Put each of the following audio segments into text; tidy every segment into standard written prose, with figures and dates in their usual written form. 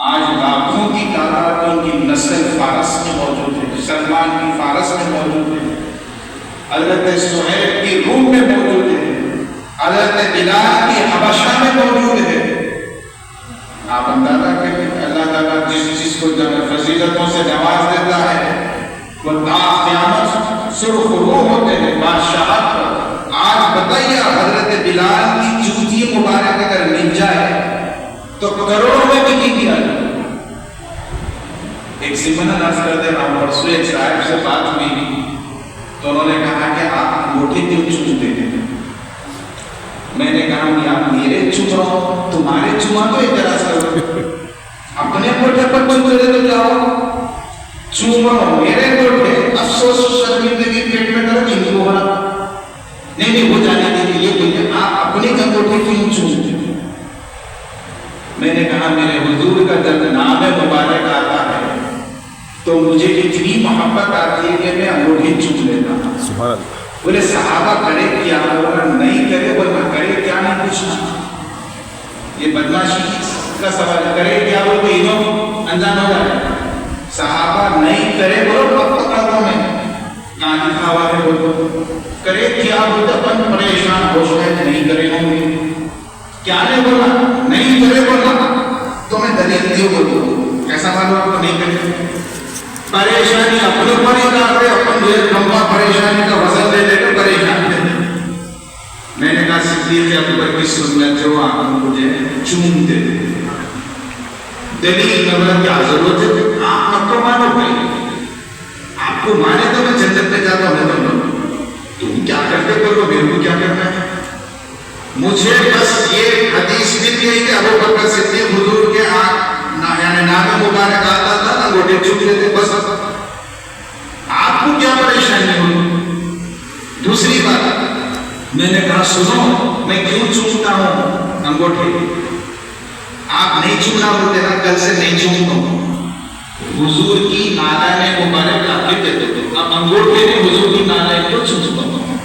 آج لاکھوں کی تعداد ان کی نسل فارس میں موجود ہے، سلمان کی فارس میں موجود ہے، حضرت سہیل کی روم میں موجود ہے، حضرت بلال کی حبشہ میں موجود ہے۔ آپ اندازہ کریں اللہ تعالیٰ جس چیز کو فضیلتوں سے نواز دیتا ہے وہ تا قیامت سرخ رو ہوتے ہیں بادشاہت پر۔ آج بتائیے حضرت بلال کی جوتی مبارک اگر مل جائے تو کروڑوں میں بکی کیا جائے۔ ایک سمن عرض کر دے رہا ہوں، پرسوں ایک صاحب سے بات ہوئی تو انہوں نے کہا کہ آپ انگوٹھی کیوں چومتے ہیں؟ میں نے کہا کہ آپ میرے چومو تمہارے چوما تو اعتراض کرو، اپنے انگوٹھے پر چوم رہے تو جاؤ چومو میرے انگوٹھے، افسوس شرمندگی پیٹ میں کرو نہیں ہو رہا، نہیں ہو جانے دیجیے، یہ بولے آپ اپنے انگوٹھے کیوں چومتے ہیں؟ میں نے کہا میرے حضور کا جب نام مبارک آتا ہے تو مجھے اتنی محبت آتی ہے کہ میں انگوٹھی چوم لیتا ہوں۔ سبحان اللہ۔ بولے صحابہ کرے کیا، بولا نہیں کرے، بولے کرے کیا نہیں پوچھنا، یہ بدماشی کا سوال ہے، کرے کیا بولے تو انہوں انجان ہو جائے، صحابہ نہیں کرے بولو وقت پکڑا میں کہاں لکھا ہوا ہے، بولو کرے کیا بولے اپن پریشان ہو شاید نہیں کرے ہوں گے، کیا نے بولا نہیں کرے بولا تو میں دلیل دیو بولو کیسا معلوم آپ کو نہیں کرے، پریشانی اپنے اوپر ہی کر رہے، اپن جو لمبا پریشانی کا وزن لے لے تو پریشان ہے۔ میں نے کہا صدیق اکبر کی سنت جو آپ مجھے چومتے تھے، دلیل نظر کیا ضرورت ہے، آپ کو مانو بھائی، آپ کو مانے تو میں جنت میں جاتا ہوں، تم کیا کرتے کرو، میرے کو کیا کرنا ہے، مجھے بس یہ حدیث مل گئی کہ ابو بکر صدیق حضور کے یعنی نام مبارک آتا تھا انگوٹھے چوم لیتے، بس آپ کو کیا پریشانی ہوئی؟ دوسری بات میں نے کہا سنو میں کیوں چومتا ہوں انگوٹھے، آپ نہیں چومنا بولتے نا، کل سے نہیں چومتا ہوں، حضور کی نالائن مبارک آپ کے دیتے تھے، اب انگوٹھے نے حضور کی نالائن کو چومتا ہوں،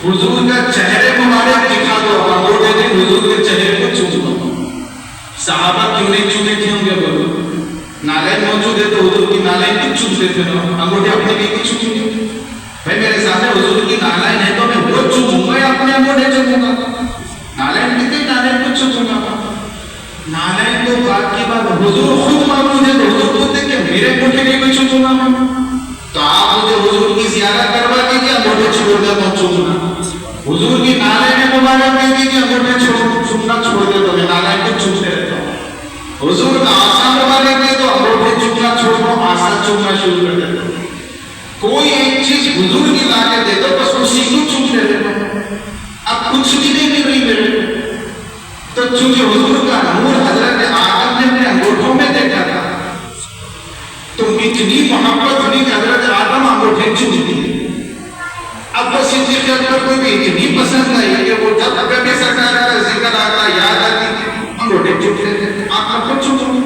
حضور کا چہرے مبارک دکھا دو، انگوٹھے نے حضور کے چہرے کو چومتا ہوں۔ صحابہ کیوں نہیں چومے تھے ہوں گے، بولو نالائن موجود ہے تو حضور کی نالائن کیوں چومتے تھے نا، انگوٹھے اپنے لیے کیوں چومتے؟ بھائی میرے سامنے حضور کی نالائن ہے تو میں وہ چوموں گا یا اپنے انگوٹھے چوموں گا؟ نالائن کتنے نالائن کو چوموں گا، نالائن کو بات کی بات حضور خود موجود ہے تو حضور بولتے کہ میرے انگوٹھے کے لیے چوموں گا، تو آپ مجھے حضور کی زیارت کروا دیجیے، انگوٹھے چھوڑ دے تو چومنا، حضور کی نالائن مبارک دے دیجیے، انگوٹھے چومنا چھوڑ دے تو میں نالائن کو چومتے رہتا ہوں، حضور کا آسا مبارک دے تو انگوٹھے چومنا چھوڑ دو، آسا چومنا شروع کر دیتا ہوں، کوئی ایک چیز حضور کی لا کے دے دو بس اسی کو چومتے رہتا ہوں، اب کچھ بھی نہیں مل رہی میرے تو چونکہ حضور کا نور حضرت آدم نے اپنے انگوٹھوں میں دیکھا تھا تو اتنی محبت ہوئی کہ حضرت آدم انگوٹھے چوم دیے۔ اب وہ صدیق اکبر کو بھی اتنی پسند آئی کہ وہ جب کبھی سرکار کا ذکر آتا یاد آتی انگوٹھے چومتے تھے، آپ کو چومو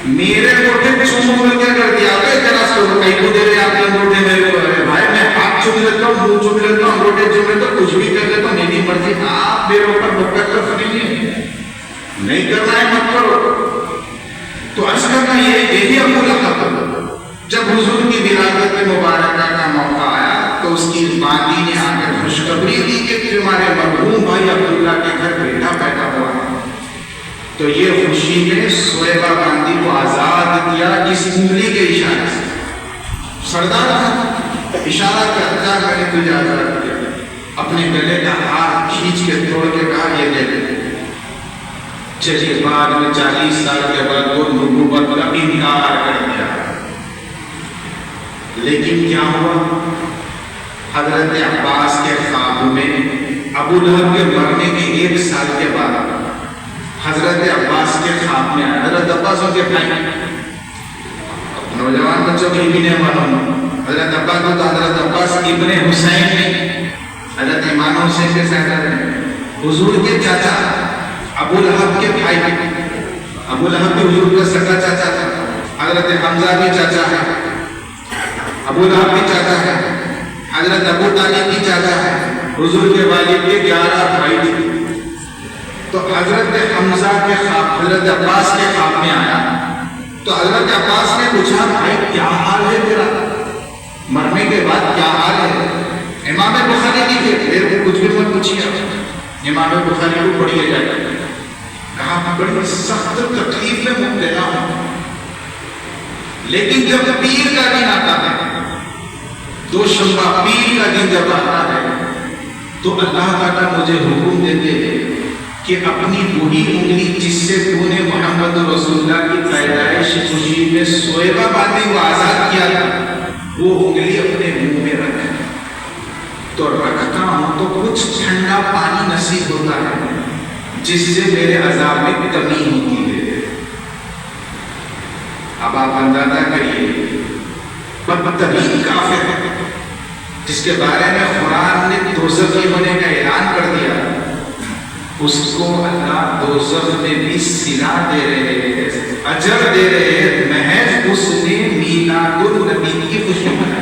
میرے انگوٹھے چومو میں کیا کر دیا، آپ اعتراض کرو کہیں کو دے رہے آپ کے انگوٹھے میرے کو، بھائی میں ہاتھ چوم لیتا ہوں، منہ چوم لیتا ہوں، انگوٹھے چوم لیتا ہوں، کچھ بھی کر لیتا ہوں، میری مرضی، آپ میرے اوپر مقدس نہیں کرنا ہے مت کرو۔ تو عرض کرنا یہی ابو لہب جب حضور کی ولادت مبارکہ کا موقع آیا تو اس کی باندی نے آ کر خوشخبری دی کہ تمہارے مرحوم بھائی عبداللہ کے گھر بیٹا پیدا ہوا ہے، تو یہ خوشی نے سویبہ باندی کو آزاد کیا اس انگلی کے اشارے سے، سردار تھا اشارہ کیا تھا میں نے تجھے آزاد کیا، اپنے گلے کا ہاتھ کھینچ کے توڑ کے کہا یہ لے لے، چلیے بعد میں 40 سال کے بعد وہ نبوت کا انکار کر دیا، لیکن کیا ہوا، حضرت عباس کے خواب میں ابو لہب کے مرنے کے 1 سال کے بعد حضرت عباس کے خواب میں آیا، حضرت عباس ان کے بھائی نوجوان بچوں کی بھی نہیں معلوم، حضرت عباس کو تو حضرت عباس ابن حسین نے حضرت امام حسین کے ساتھ حضور کے چاچا ابو لہب کے بھائی، ابو لہب بھی حضور کا سگا چاچا تھا، حضرت حمزہ بھی چاچا ہے، ابو لہب بھی چاچا ہے، حضرت ابو طالب بھی چاچا ہے، حضور کے والد کے 11 بھائی تھے، تو حضرت حمزہ کے خواب حضرت عباس کے خواب میں آیا تو حضرت عباس نے پوچھا بھائی کیا حال ہے تیرا، مرنے کے بعد کیا حال ہے؟ امام بخاری لکھے میرے کو کچھ بھی مت پوچھیے، امام بخاری کو پڑھیے جائے، کہا بڑی سخت تکلیف میں مبتلا ہوں، لیکن جب پیر کا دن آتا ہے، دوشنبہ پیر کا دن جب آتا ہے تو اللہ تعالیٰ مجھے حکم دیتے ہیں کہ اپنی وہی انگلی جس سے تو نے محمد رسول اللہ کی پیدائش خوشی میں سویبہ باندھی کو آزاد کیا تھا، وہ انگلی اپنے منہ میں رکھ، تو رکھتا ہوں تو کچھ ٹھنڈا پانی نصیب ہوتا ہے جس سے میرے عذاب میں کمی ہوتی ہے۔ اب آپ اندازہ کریے بدترین کافر جس کے بارے میں قرآن نے دوزخی ہونے کا اعلان کر دیا، اس کو اللہ دوزخ میں بھی صلہ دے رہے ہیں، اجر دے رہے ہیں، محض اس نے میلاد النبی کی خوشی منائی۔